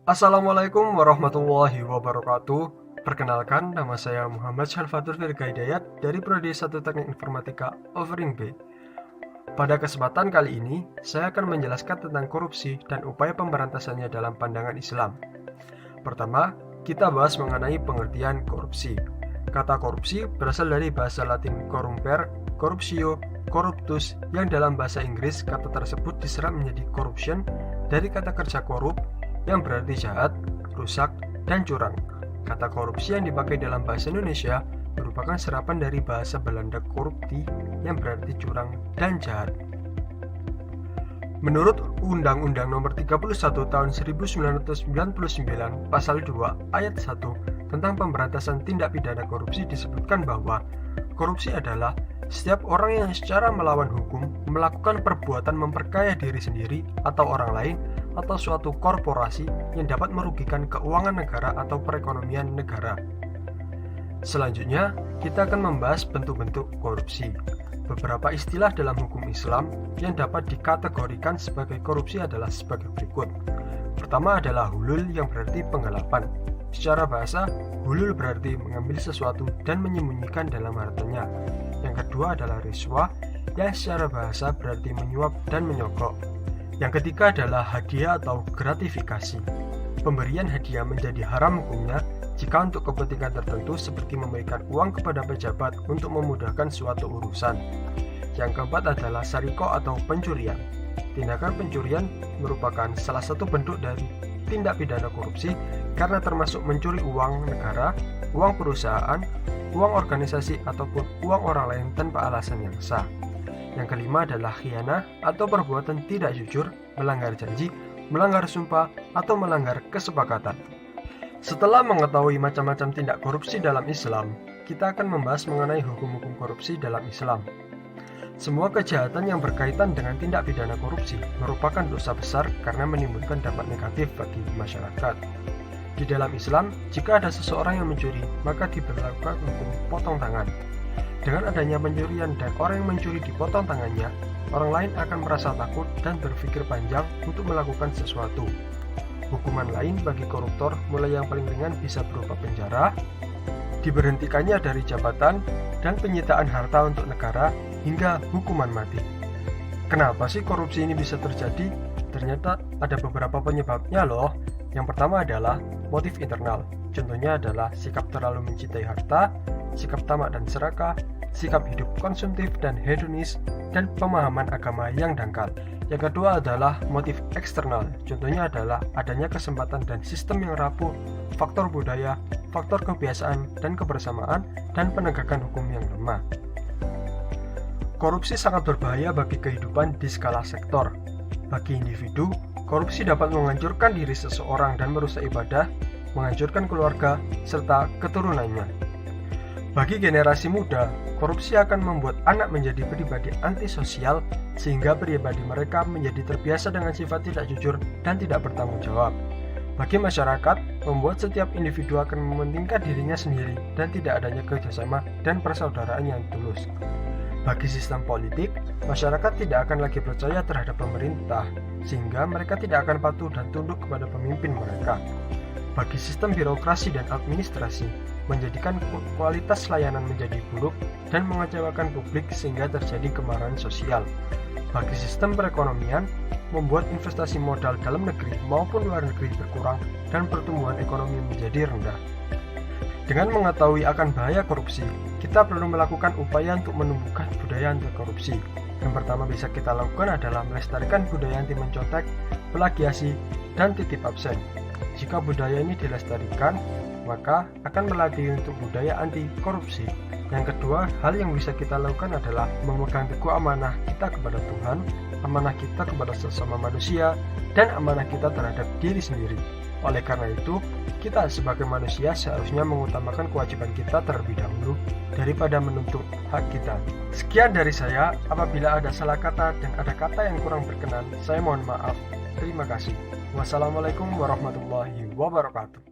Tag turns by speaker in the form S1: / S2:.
S1: Assalamualaikum warahmatullahi wabarakatuh. Perkenalkan, nama saya Muhammad Syarfatur Firqa Hidayat dari Prodi 1 Teknik Informatika Offering B. Pada kesempatan kali ini, saya akan menjelaskan tentang korupsi dan upaya pemberantasannya dalam pandangan Islam. Pertama, kita bahas mengenai pengertian korupsi. Kata korupsi berasal dari bahasa Latin corrumpere, corruptio, corruptus, yang dalam bahasa Inggris kata tersebut diserap menjadi corruption dari kata kerja korup yang berarti jahat, rusak, dan curang. Kata korupsi yang dipakai dalam bahasa Indonesia merupakan serapan dari bahasa Belanda corruptie yang berarti curang dan jahat. Menurut Undang-Undang Nomor 31 Tahun 1999 Pasal 2 Ayat 1 tentang pemberantasan tindak pidana korupsi disebutkan bahwa korupsi adalah setiap orang yang secara melawan hukum melakukan perbuatan memperkaya diri sendiri atau orang lain atau suatu korporasi yang dapat merugikan keuangan negara atau perekonomian negara. Selanjutnya, kita akan membahas bentuk-bentuk korupsi. Beberapa istilah dalam hukum Islam yang dapat dikategorikan sebagai korupsi adalah sebagai berikut. Pertama adalah hulul yang berarti penggelapan. Secara bahasa, hulul berarti mengambil sesuatu dan menyembunyikan dalam hartanya. Yang kedua adalah riswah yang secara bahasa berarti menyuap dan menyogok. Yang ketiga adalah hadiah atau gratifikasi. Pemberian hadiah menjadi haram hukumnya jika untuk kepentingan tertentu seperti memberikan uang kepada pejabat untuk memudahkan suatu urusan. Yang keempat adalah sariko atau pencurian. Tindakan pencurian merupakan salah satu bentuk dari tindak pidana korupsi karena termasuk mencuri uang negara, uang perusahaan, uang organisasi ataupun uang orang lain tanpa alasan yang sah. Yang kelima adalah khianah atau perbuatan tidak jujur, melanggar janji, melanggar sumpah, atau melanggar kesepakatan. Setelah mengetahui macam-macam tindak korupsi dalam Islam, kita akan membahas mengenai hukum-hukum korupsi dalam Islam. Semua kejahatan yang berkaitan dengan tindak pidana korupsi merupakan dosa besar karena menimbulkan dampak negatif bagi masyarakat. Di dalam Islam, jika ada seseorang yang mencuri, maka diberlakukan hukum potong tangan. Dengan adanya pencurian dan orang yang mencuri dipotong tangannya, orang lain akan merasa takut dan berpikir panjang untuk melakukan sesuatu. Hukuman lain bagi koruptor mulai yang paling ringan bisa berupa penjara, diberhentikannya dari jabatan, dan penyitaan harta untuk negara, hingga hukuman mati. Kenapa sih korupsi ini bisa terjadi? Ternyata ada beberapa penyebabnya loh. Yang pertama adalah motif internal. Contohnya adalah sikap terlalu mencintai harta, sikap tamak dan serakah, sikap hidup konsumtif dan hedonis, dan pemahaman agama yang dangkal. Yang kedua adalah motif eksternal. Contohnya adalah adanya kesempatan dan sistem yang rapuh, faktor budaya, faktor kebiasaan dan kebersamaan, dan penegakan hukum yang lemah. Korupsi sangat berbahaya bagi kehidupan di skala sektor. Bagi individu, korupsi dapat menghancurkan diri seseorang dan merusak ibadah, menghancurkan keluarga, serta keturunannya. Bagi generasi muda, korupsi akan membuat anak menjadi pribadi antisosial sehingga pribadi mereka menjadi terbiasa dengan sifat tidak jujur dan tidak bertanggung jawab. Bagi masyarakat, membuat setiap individu akan mementingkan dirinya sendiri dan tidak adanya kerjasama dan persaudaraan yang tulus. Bagi sistem politik, masyarakat tidak akan lagi percaya terhadap pemerintah, sehingga mereka tidak akan patuh dan tunduk kepada pemimpin mereka. Bagi sistem birokrasi dan administrasi, menjadikan kualitas layanan menjadi buruk dan mengecewakan publik sehingga terjadi kemarahan sosial. Bagi sistem perekonomian, membuat investasi modal dalam negeri maupun luar negeri berkurang dan pertumbuhan ekonomi menjadi rendah. Dengan mengetahui akan bahaya korupsi, kita perlu melakukan upaya untuk menumbuhkan budaya anti korupsi. Yang pertama bisa kita lakukan adalah melestarikan budaya anti mencontek, plagiasi, dan titip absen. Jika budaya ini dilestarikan, maka akan melatih untuk budaya anti korupsi. Yang kedua, hal yang bisa kita lakukan adalah memegang teguh amanah kita kepada Tuhan, amanah kita kepada sesama manusia, dan amanah kita terhadap diri sendiri. Oleh karena itu, kita sebagai manusia seharusnya mengutamakan kewajiban kita terlebih dahulu daripada menuntut hak kita. Sekian dari saya. Apabila ada salah kata dan ada kata yang kurang berkenan, saya mohon maaf. Terima kasih. Wassalamualaikum warahmatullahi wabarakatuh.